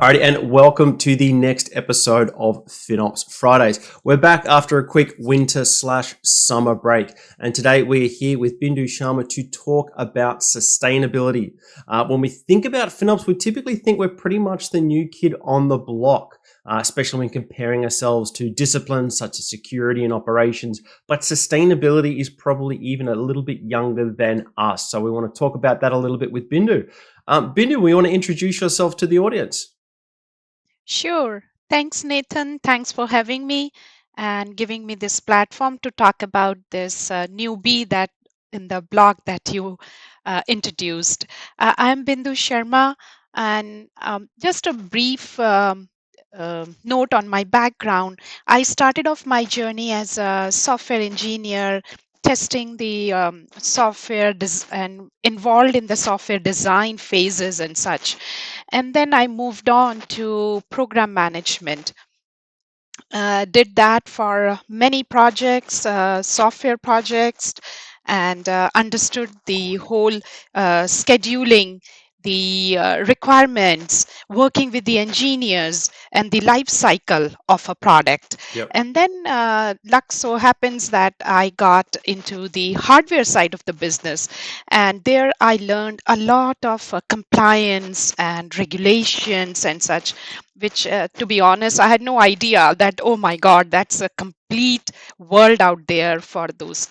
Alrighty, and welcome to the next episode of FinOps Fridays. We're back after a quick winter/summer break, and today we're here with Bindu Sharma to talk about sustainability. When we think about FinOps, we typically think we're pretty much the new kid on the block, especially when comparing ourselves to disciplines such as security and operations. But sustainability is probably even a little bit younger than us. So we want to talk about that a little bit with Bindu. Bindu, we want to introduce yourself to the audience. Sure. Thanks, Nathan. Thanks for having me and giving me this platform to talk about this newbie that in the blog that you introduced. I'm Bindu Sharma, and just a brief note on my background. I started off my journey as a software engineer, testing the software and involved in the software design phases and such. And then I moved on to program management. Did that for many projects, software projects, and understood the whole scheduling, the requirements, working with the engineers, and the life cycle of a product. Yep. And then luck so happens that I got into the hardware side of the business. And there I learned a lot of compliance and regulations and such, which, to be honest, I had no idea that, oh my God, that's a complete world out there for those.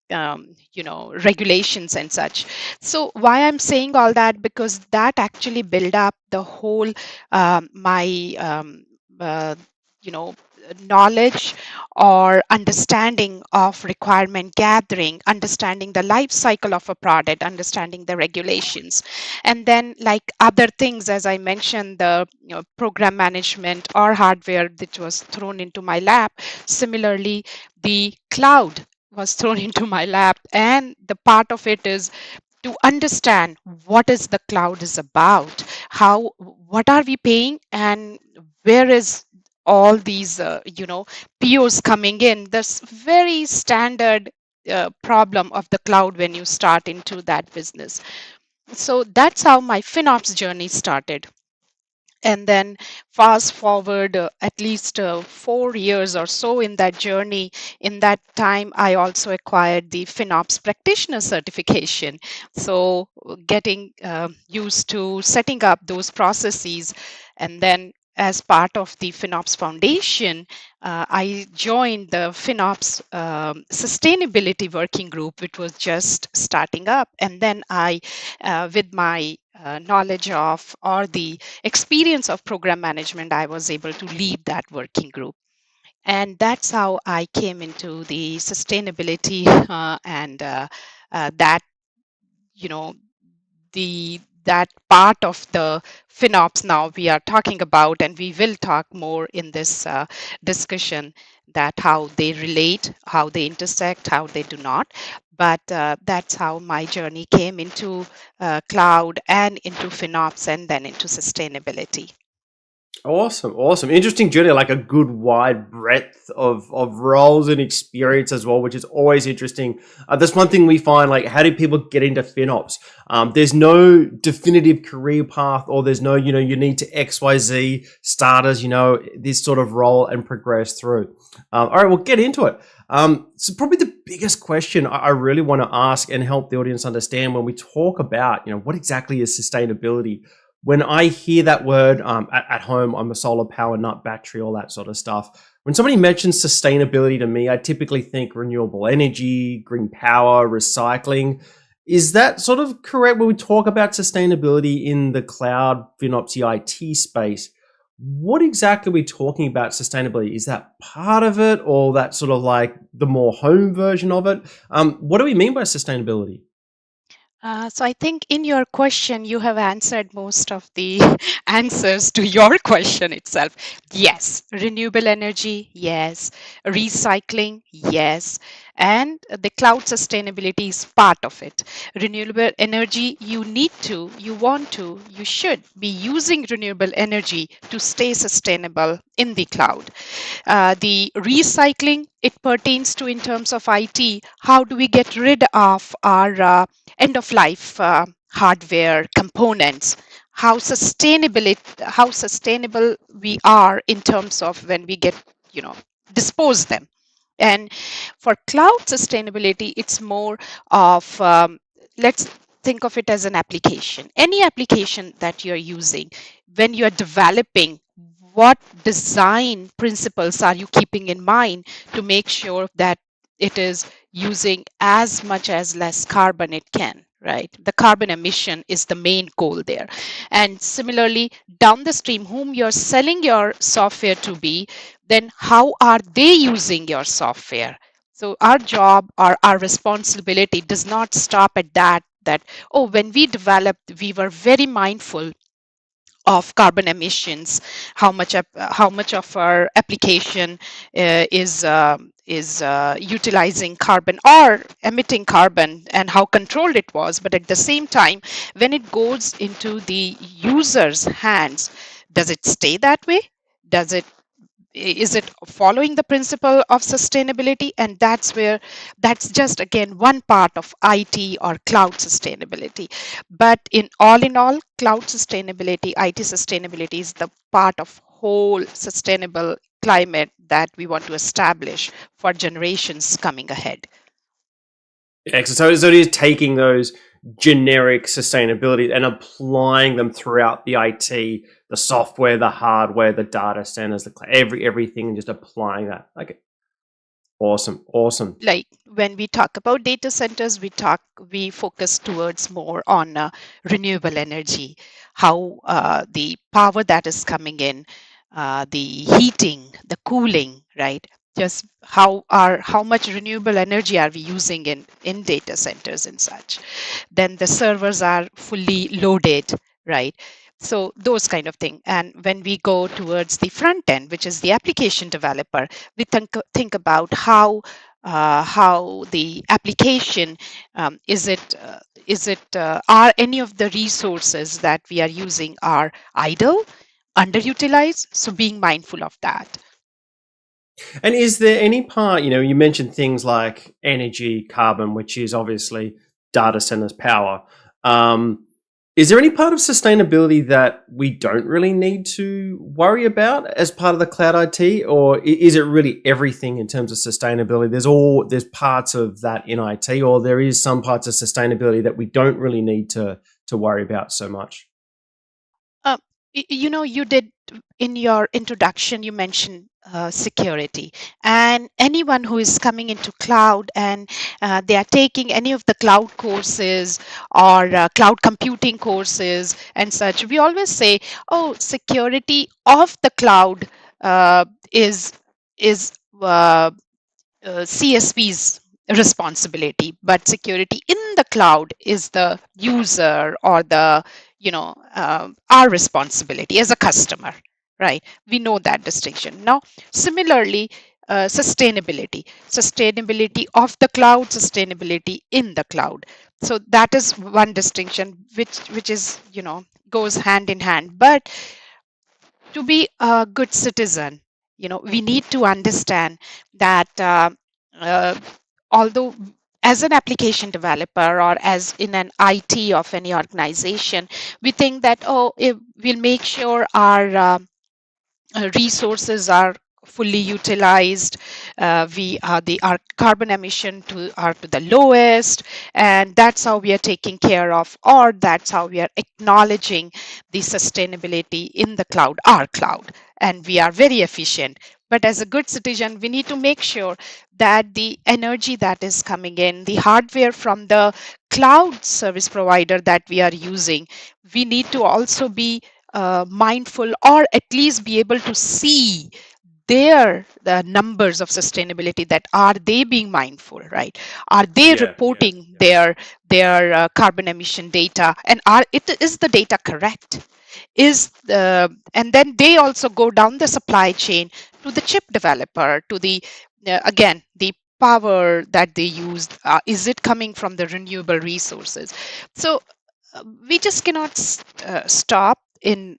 Regulations and such. So why I'm saying all that, because that actually build up the whole my you know knowledge or understanding of requirement gathering, understanding the life cycle of a product, understanding the regulations. And then, like other things, as I mentioned, the program management or hardware that was thrown into my lap. Similarly, the cloud was thrown into my lap, and the part of it is to understand what is the cloud is about, how, what are we paying, and where is all these POs coming in. That's very standard problem of the cloud when you start into that business. So that's how my FinOps journey started. And then fast forward at least 4 years or so in that journey. In that time, I also acquired the FinOps practitioner certification. So getting used to setting up those processes. And then as part of the FinOps Foundation, I joined the FinOps Sustainability Working Group, which was just starting up. And then I, with my knowledge of or the experience of program management, I was able to lead that working group. And that's how I came into the sustainability and that, you know, that part of the FinOps now we are talking about, and we will talk more in this discussion, that how they relate, how they intersect, how they do not. But that's how my journey came into cloud and into FinOps and then into sustainability. Awesome. Interesting journey, like a good wide breadth of roles and experience as well, which is always interesting. That's one thing we find, like, how do people get into FinOps? There's no definitive career path, or there's no, you need to XYZ starters, this sort of role and progress through. All right, we'll get into it. So probably the biggest question I really want to ask and help the audience understand when we talk about, what exactly is sustainability. When I hear that word at home, I'm a solar power nut, battery, all that sort of stuff. When somebody mentions sustainability to me, I typically think renewable energy, green power, recycling. Is that sort of correct when we talk about sustainability in the cloud FinOps IT space? What exactly are we talking about sustainability? Is that part of it, or that sort of like the more home version of it? What do we mean by sustainability? So I think in your question, you have answered most of the answers to your question itself. Yes, renewable energy, yes. Recycling, yes. And the cloud sustainability is part of it. Renewable energy, you want to, you should be using renewable energy to stay sustainable in the cloud. The recycling, it pertains to, in terms of IT, how do we get rid of our end of life hardware components? how sustainable we are in terms of when we get, dispose them. And for cloud sustainability, it's more of, let's think of it as an application. Any application that you're using, when you're developing, what design principles are you keeping in mind to make sure that it is using as much as less carbon it can, right? The carbon emission is the main goal there. And similarly, down the stream, whom you're selling your software to be, then how are they using your software? So our job or our responsibility does not stop at that, oh, when we developed, we were very mindful of carbon emissions, how much of our application is utilizing carbon or emitting carbon, and how controlled it was. But at the same time, when it goes into the user's hands, does it stay that way? Does it Is it following the principle of sustainability? And that's just again one part of IT or cloud sustainability. But in all, cloud sustainability, IT sustainability is the part of whole sustainable climate that we want to establish for generations coming ahead. Excellent. So it is taking those generic sustainability and applying them throughout the IT, the software, the hardware, the data centers, everything, and just applying that. Okay, awesome, awesome. Like when we talk about data centers, we focus towards more on renewable energy, how the power that is coming in, the heating, the cooling, right? Just how much renewable energy are we using in data centers and such. Then the servers are fully loaded, right? So those kind of thing. And when we go towards the front end, which is the application developer, we think about how the application, is it are any of the resources that we are using are idle, underutilized? So being mindful of that. And is there any part, you mentioned things like energy, carbon, which is obviously data centers power. Is there any part of sustainability that we don't really need to worry about as part of the cloud IT, or is it really everything in terms of sustainability? There's parts of that in IT, or there is some parts of sustainability that we don't really need to worry about so much. Uh, you did in your introduction, you mentioned security. And anyone who is coming into cloud and they are taking any of the cloud courses or cloud computing courses and such, we always say, oh, security of the cloud is CSP's responsibility, but security in the cloud is the user or the, our responsibility as a customer, right? We know that distinction. Now, similarly, sustainability of the cloud, sustainability in the cloud. So that is one distinction which is, goes hand in hand. But to be a good citizen, we need to understand that uh, although as an application developer or as in an IT of any organization, we think that, oh, we'll make sure our resources are fully utilized, our carbon emission are to the lowest, and that's how we are taking care of, or that's how we are acknowledging the sustainability in the cloud, our cloud, and we are very efficient. But as a good citizen, we need to make sure that the energy that is coming in, the hardware from the cloud service provider that we are using, we need to also be mindful, or at least be able to see the numbers of sustainability, that are they being mindful, right? Are they Yeah, yeah, reporting yeah. their carbon emission data, and is the data correct? And then they also go down the supply chain to the chip developer, to the again, the power that they use, is it coming from the renewable resources? So we just cannot stop in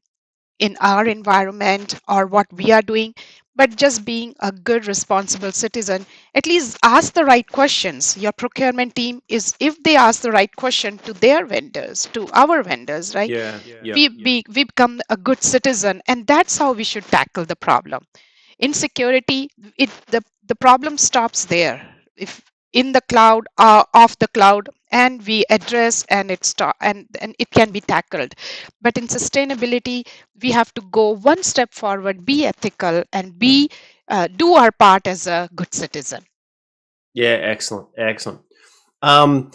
our environment or what we are doing, but just being a good responsible citizen, at least ask the right questions. Your procurement team is, if they ask the right question to their vendors, to our vendors, right, Yeah. Yeah. we become a good citizen, and that's how we should tackle the problem. In security, the problem stops there. If in the cloud, off the cloud, and we address, and and it can be tackled. But in sustainability, we have to go one step forward, be ethical, and be do our part as a good citizen. Yeah. Excellent. Excellent. Um,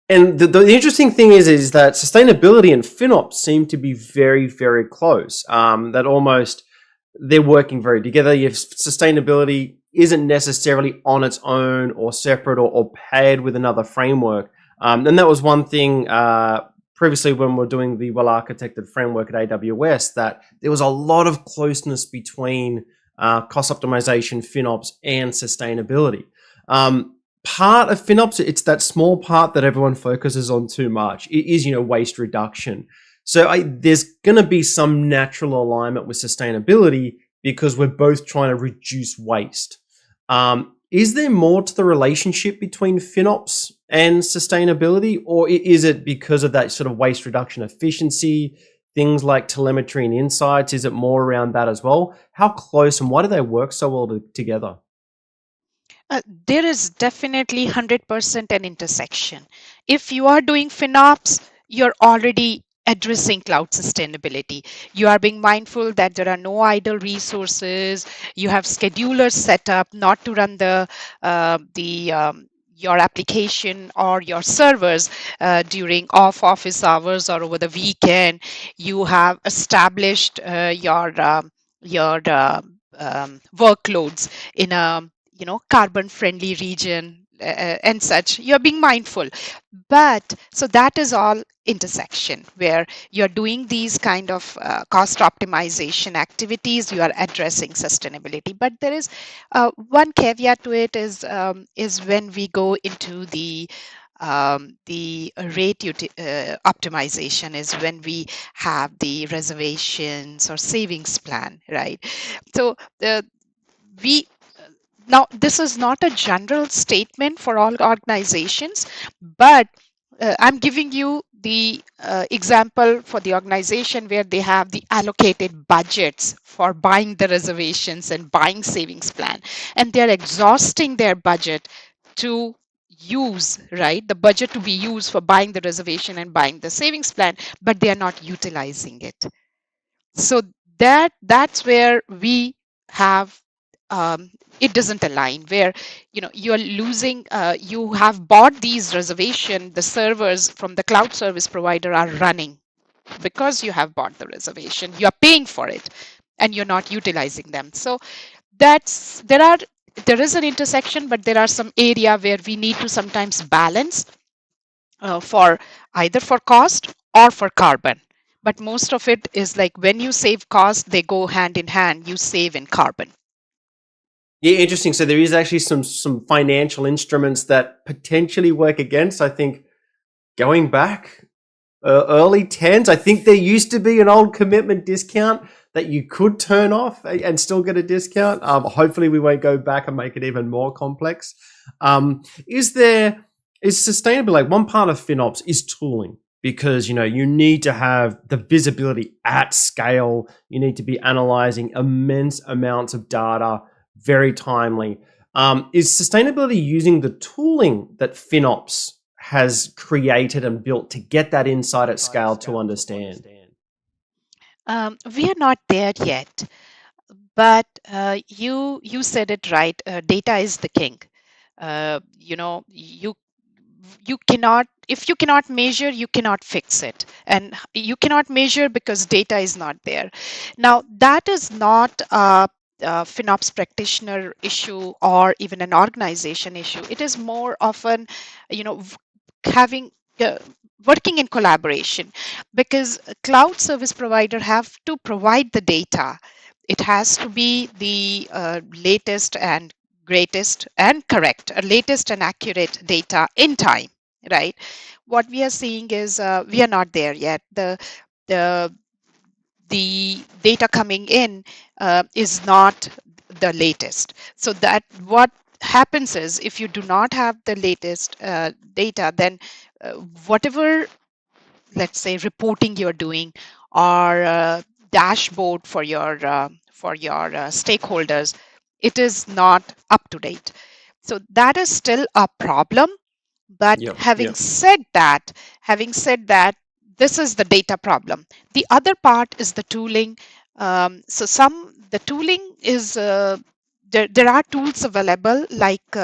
and the interesting thing is that sustainability and FinOps seem to be very, very close. That almost they're working very together. If sustainability isn't necessarily on its own or separate or paired with another framework. And that was one thing previously when we were doing the well-architected framework at AWS, that there was a lot of closeness between cost optimization, FinOps, and sustainability. Part of FinOps, it's that small part that everyone focuses on too much. It is, waste reduction. So there's going to be some natural alignment with sustainability because we're both trying to reduce waste. Is there more to the relationship between FinOps and sustainability, or is it because of that sort of waste reduction efficiency, things like telemetry and insights? Is it more around that as well? How close and why do they work so well together? There is definitely 100% an intersection. If you are doing FinOps, you're already addressing cloud sustainability. You are being mindful that there are no idle resources. You have schedulers set up not to run the your application or your servers during off office hours or over the weekend. You have established your workloads in a carbon friendly region and such. You're being mindful, but so that is all intersection where you're doing these kind of cost optimization activities. You are addressing sustainability, but there is one caveat to it is when we go into the optimization is when we have the reservations or savings plan, right? So the we now this is not a general statement for all organizations, but I'm giving you the example for the organization where they have the allocated budgets for buying the reservations and buying savings plan, and they're exhausting their budget to use, right, the budget to be used for buying the reservation and buying the savings plan, but they are not utilizing it. So that's where we have it doesn't align, where you're losing, you have bought these reservation, the servers from the cloud service provider are running because you have bought the reservation, you're paying for it, and you're not utilizing them. So that's there is an intersection, but there are some area where we need to sometimes balance for either for cost or for carbon. But most of it is like when you save cost, they go hand in hand. You save in carbon. Yeah, interesting. So there is actually some financial instruments that potentially work against. I think going back early tens, I think there used to be an old commitment discount that you could turn off and still get a discount. Hopefully, we won't go back and make it even more complex. Is sustainable, like one part of FinOps is tooling, because you need to have the visibility at scale. You need to be analyzing immense amounts of data very timely. Is sustainability using the tooling that FinOps has created and built to get that insight at scale to understand? We are not there yet, but you said it right. Data is the king. You cannot, if you cannot measure, you cannot fix it, and you cannot measure because data is not there. Now that is not a FinOps practitioner issue or even an organization issue. It is more often, having working in collaboration, because a cloud service provider have to provide the data. It has to be the latest and greatest and correct, latest and accurate data in time, right? What we are seeing is we are not there yet. The the data coming in is not the latest. So that what happens is, if you do not have the latest data, then whatever, let's say, reporting you're doing, or dashboard for your stakeholders, it is not up to date. So that is still a problem. But Yep. having said that, this is the data problem. The other part is the tooling. So the tooling is there are tools available, like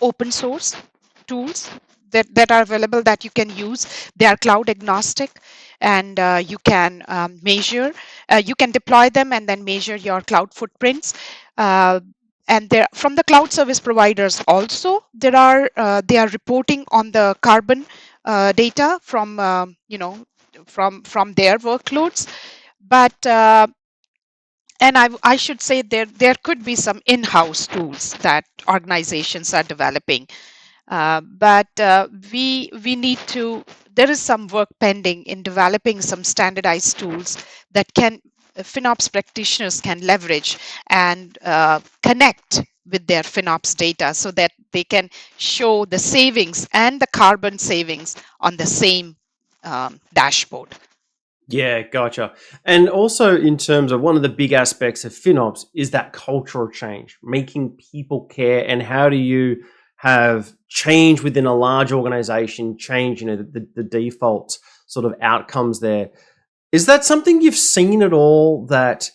open source tools that are available that you can use. They are cloud agnostic, and you can measure, you can deploy them and then measure your cloud footprints. Uh, and there, from the cloud service providers also, there are they are reporting on the carbon data from from their workloads. But and I should say, there could be some in-house tools that organizations are developing. But we need to, there is some work pending in developing some standardized tools that can FinOps practitioners can leverage and connect with their FinOps data, so that they can show the savings and the carbon savings on the same dashboard. Yeah, gotcha. And also, in terms of one of the big aspects of FinOps is that cultural change, making people care. And how do you have change within a large organization, change, the default sort of outcomes there? Is that something you've seen at all, that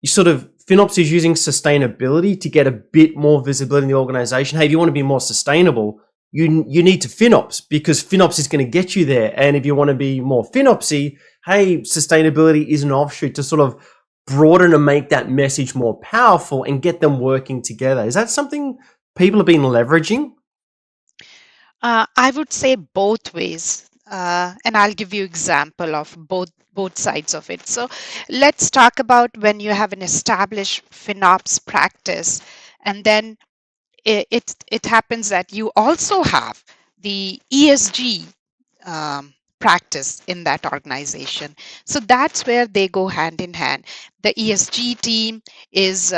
you sort of FinOps is using sustainability to get a bit more visibility in the organization? Hey, if you want to be more sustainable, you need to FinOps, because FinOps is going to get you there. And if you want to be more FinOpsy, hey, sustainability is an offshoot to sort of broaden and make that message more powerful and get them working together. Is that something people have been leveraging? I would say both ways, and I'll give you example of both sides of it. So let's talk about when you have an established FinOps practice, and then it happens that you also have the ESG practice in that organization. So that's where they go hand in hand. The ESG team is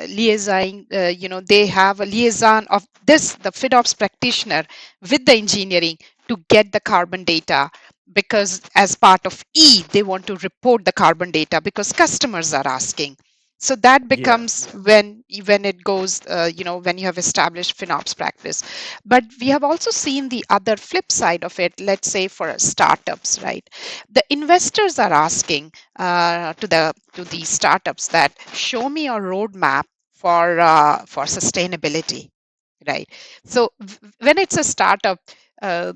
liaison, they have a liaison of this, the FinOps practitioner, with the engineering to get the carbon data, because as part of E, they want to report the carbon data because customers are asking. So that Yeah. becomes when it goes, when you have established FinOps practice. But we have also seen the other flip side of it. Let's say for startups, right? The investors are asking to the startups that show me a roadmap for sustainability, right? So when it's a startup, uh,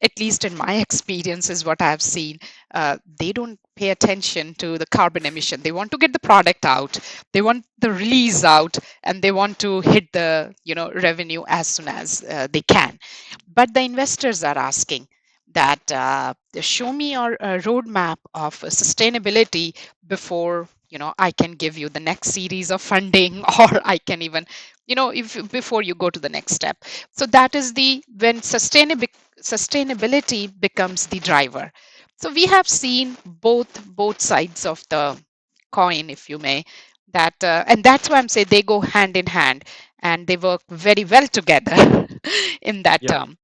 at least in my experience, is what I've seen, they don't pay attention to the carbon emission. They want to get the product out, they want the release out, and they want to hit the revenue as soon as they can. But the investors are asking that show me your roadmap of sustainability before I can give you the next series of funding, or I can even if before you go to the next step. So that is the when sustainability becomes the driver. So we have seen both sides of the coin, if you may, that and that's why I'm saying they go hand in hand and they work very well together in that Yep. term.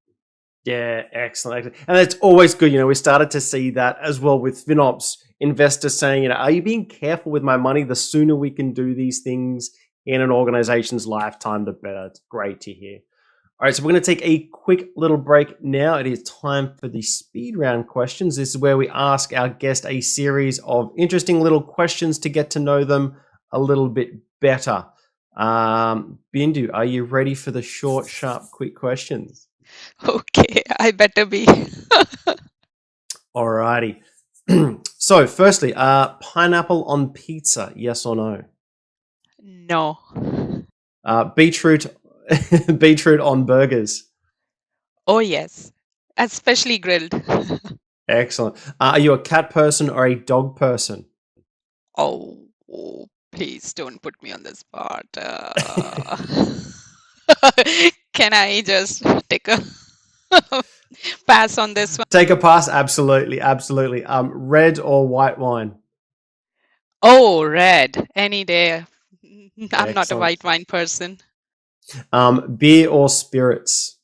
Yeah, excellent. And it's always good. We started to see that as well with FinOps investors saying, are you being careful with my money? The sooner we can do these things in an organization's lifetime, the better. It's great to hear. All right, so we're going to take a quick little break now. It is time for the speed round questions. This is where we ask our guest a series of interesting little questions to get to know them a little bit better. Bindu, are you ready for the short, sharp, quick questions? Okay, I better be. All righty. So, firstly, pineapple on pizza, yes or no? No. Beetroot, beetroot on burgers. Oh, yes. Especially grilled. Excellent. Are you a cat person or a dog person? Oh, please don't put me on the spot. Can I just take a pass on this one? Take a pass. Absolutely, absolutely. Red or white wine? Oh, red. Any day. I'm not a Excellent. white wine person. Beer or spirits?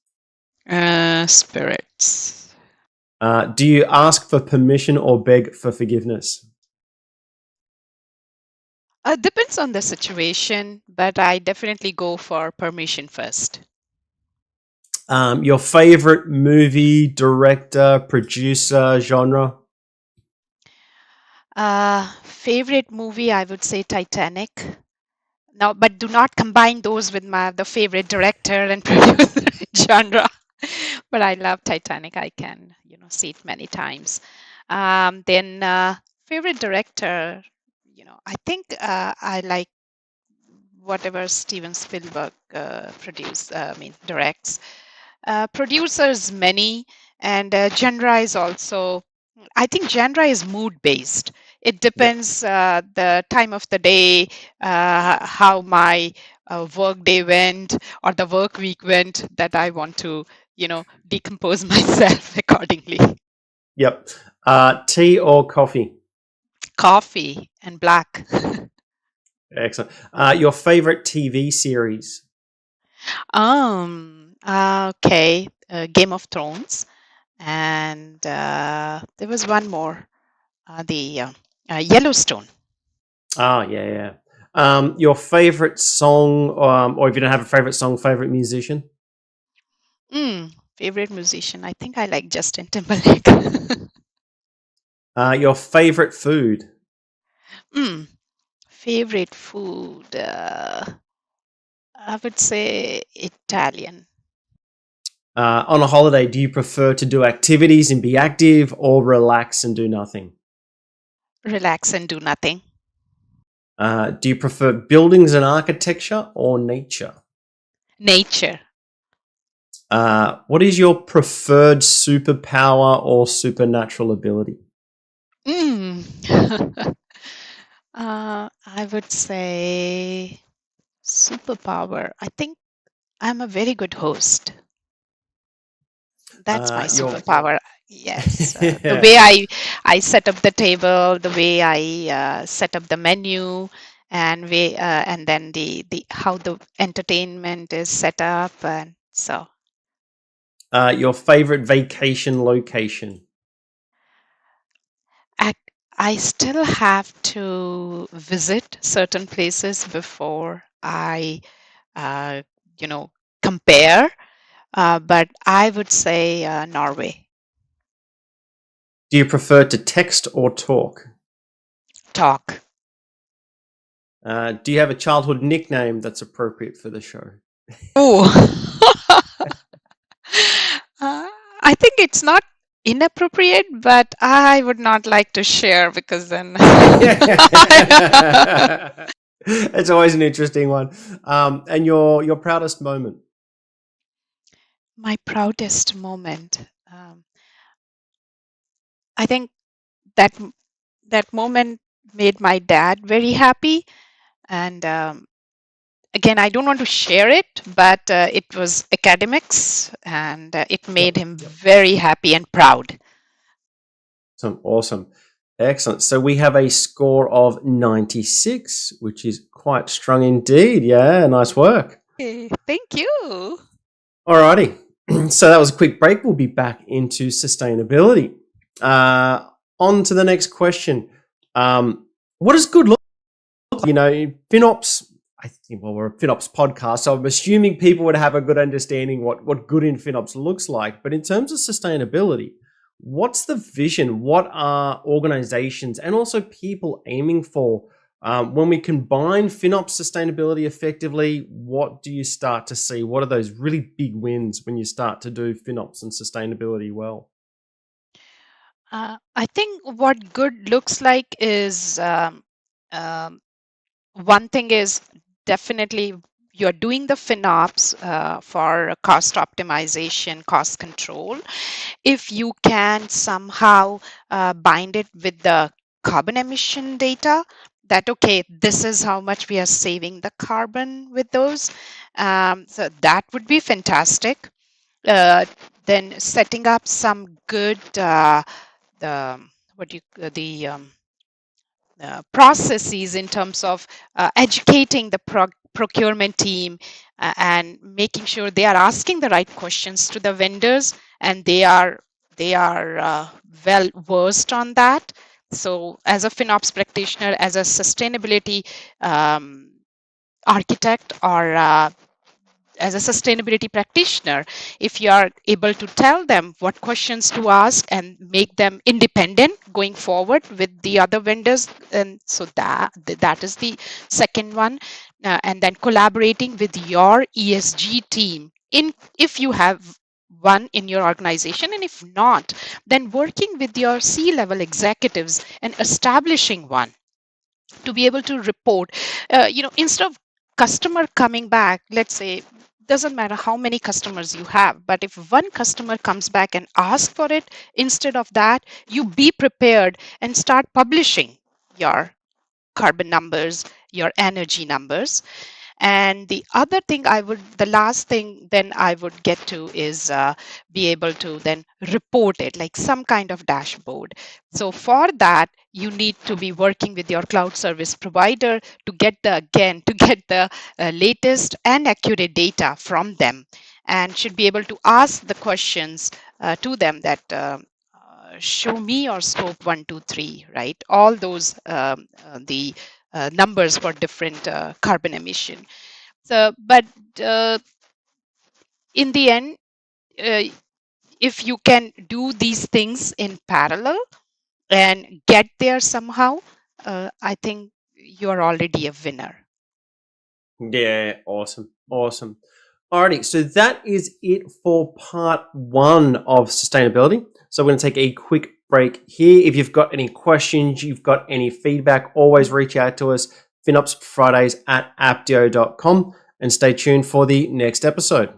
Spirits. Do you ask for permission or beg for forgiveness? Depends on the situation, but I definitely go for permission first. Your favorite movie, director, producer, genre? Favorite movie, I would say Titanic. Now, but do not combine those with the favorite director and producer genre. But I love Titanic. I can, see it many times. Then favorite director, I think I like whatever Steven Spielberg directs. Producers many, and genre is also. I think genre is mood based. It Yep. depends the time of the day, how my work day went or the work week went, that I want to, decompose myself accordingly. Yep. Tea or coffee? Coffee and black. Excellent. Your favorite TV series? Okay, Game of Thrones, and there was one more, the Yellowstone. Yeah, yeah. Your favorite song, or if you don't have a favorite song, favorite musician? Mm, favorite musician. I think I like Justin Timberlake. Your favorite food? mm, favorite food. I would say Italian. On a holiday, do you prefer to do activities and be active or relax and do nothing? Relax and do nothing. Do you prefer buildings and architecture or nature? Nature. What is your preferred superpower or supernatural ability? Mm. I would say superpower. I think I'm a very good host. That's my Your superpower. Yes, the way I set up the table, the way I set up the menu, and then the how the entertainment is set up, and so your favorite vacation location? I, I still have to visit certain places before I, uh, you know, compare. But I would say Norway. Do you prefer to text or talk? Talk. Do you have a childhood nickname that's appropriate for the show? Oh. Uh, I think it's not inappropriate, but I would not like to share because then. It's always an interesting one. And your proudest moment? My proudest moment. I think that that moment made my dad very happy, and again, I don't want to share it, but it was academics, and it made Yep. him very happy and proud. Awesome. Excellent. So we have a score of 96, which is quite strong indeed. Yeah, nice work. Okay, thank you. Alrighty. So that was a quick break. We'll be back into sustainability. On to the next question. What does good look like? FinOps, I think, well, we're a FinOps podcast, so I'm assuming people would have a good understanding what good in FinOps looks like. But in terms of sustainability, what's the vision? What are organizations and also people aiming for? When we combine FinOps sustainability effectively, what do you start to see? What are those really big wins when you start to do FinOps and sustainability well? I think what good looks like is um, one thing is definitely you're doing the FinOps for cost optimization, cost control. If you can somehow bind it with the carbon emission data, that okay, this is how much we are saving the carbon with those. So that would be fantastic. Then setting up some good the what do you the processes in terms of educating the procurement team and making sure they are asking the right questions to the vendors, and they are well versed on that. So as a FinOps practitioner, as a sustainability um, architect, or as a sustainability practitioner, if you are able to tell them what questions to ask and make them independent going forward with the other vendors, and so that is the second one. And then collaborating with your ESG team, in if you have one in your organization, and if not, then working with your C-level executives and establishing one to be able to report. Instead of customer coming back, let's say, doesn't matter how many customers you have, but if one customer comes back and asks for it, instead of that, you be prepared and start publishing your carbon numbers, your energy numbers. And the last thing then I would get to is be able to then report it like some kind of dashboard. So for that, you need to be working with your cloud service provider to get the latest and accurate data from them, and should be able to ask the questions to them that show me your scope 1, 2, 3, right? All those the numbers for different carbon emission. So, but uh, in the end, uh, if you can do these things in parallel and get there somehow, I think you're already a winner. Yeah, awesome. Awesome. Alrighty, so that is it for part one of sustainability. So we're going to take a quick break here. If you've got any questions, you've got any feedback, always reach out to us, FinOps Fridays at appdio.com, and stay tuned for the next episode.